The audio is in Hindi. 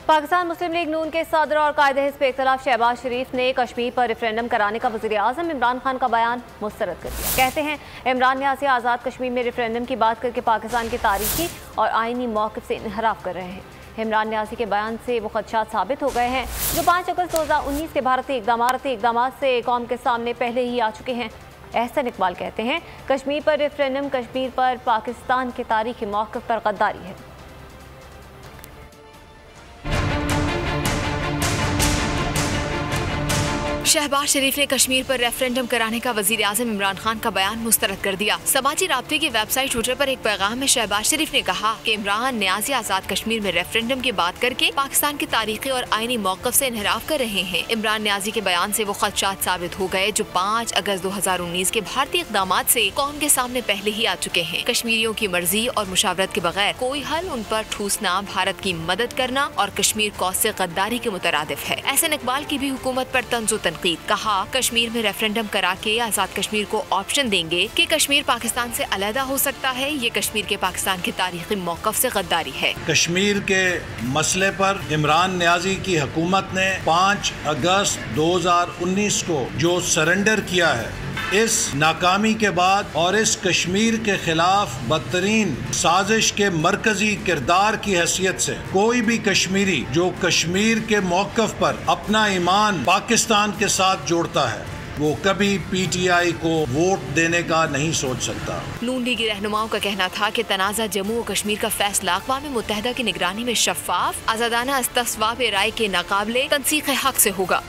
पाकिस्तान मुस्लिम लीग नून के सदर और कायदे हिज़्ब इख्तिलाफ शहबाज शरीफ ने कश्मीर पर रेफरेंडम कराने का वज़ीर आज़म इमरान खान का बयान मुस्तरद कर दिया। कहते हैं इमरान न्याज़ी आज़ाद कश्मीर में रेफरेंडम की बात करके पाकिस्तान की तारीखी और आइनी मौक़िफ़ से इनहराफ कर रहे हैं। इमरान न्याज़ी के बयान से वो खदशात साबित हो गए हैं जो 5 अगस्त 2019 के भारतीय इक़दाम से कौम के सामने पहले ही आ चुके हैं। एहसन इकबाल कहते हैं कश्मीर पर रेफरेंडम कश्मीर पर पाकिस्तान के तारीखी मौक़िफ़ पर गद्दारी है। शहबाज शरीफ ने कश्मीर पर रेफरेंडम कराने का वजीर आज़म इमरान खान का बयान मुस्तरद कर दिया। समाजी राब्ते की वेबसाइट ट्विटर पर एक पैगाम में शहबाज शरीफ ने कहा कि इमरान न्याज़ी आज़ाद कश्मीर में रेफरेंडम की बात करके पाकिस्तान की तारीखी और आइनी मौक़िफ़ से इनहराफ कर रहे हैं। इमरान न्याज़ी के बयान से वो खदशात साबित हो गए जो 5 अगस्त 2019 के भारतीय इक़दाम से कौम के सामने पहले ही आ चुके हैं। कश्मीरियों की मर्जी और मुशावरत के बगैर कोई हल उन पर ठूसना भारत की मदद करना और कश्मीर कौस से गद्दारी के मुतरादिफ है। एहसन इकबाल की भी हुकूमत पर तंज़ो तनकीद। कहा कश्मीर में रेफरेंडम करा के आजाद कश्मीर को ऑप्शन देंगे कि कश्मीर पाकिस्तान से अलहदा हो सकता है। ये कश्मीर के पाकिस्तान के तारीखी मौक़िफ़ से गद्दारी है। कश्मीर के मसले पर इमरान न्याज़ी की हुकूमत ने 5 अगस्त 2019 को जो सरेंडर किया है, इस नाकामी के बाद और इस कश्मीर के खिलाफ बदतरीन साजिश के मरकजी किरदार की हैसियत से कोई भी कश्मीरी जो कश्मीर के मौक़िफ़ पर अपना ईमान पाकिस्तान के साथ जोड़ता है वो कभी PTI को वोट देने का नहीं सोच सकता। नून लीगी रहनुमाओं का कहना था कि तनाज़ा जम्मू और कश्मीर का फैसला अक़वाम मुत्तहिदा की निगरानी में शफ़ाफ, आज़ादाना इस्तिफ़साब राय के नाक़ाबिले तंसीक़ हक़ से होगा।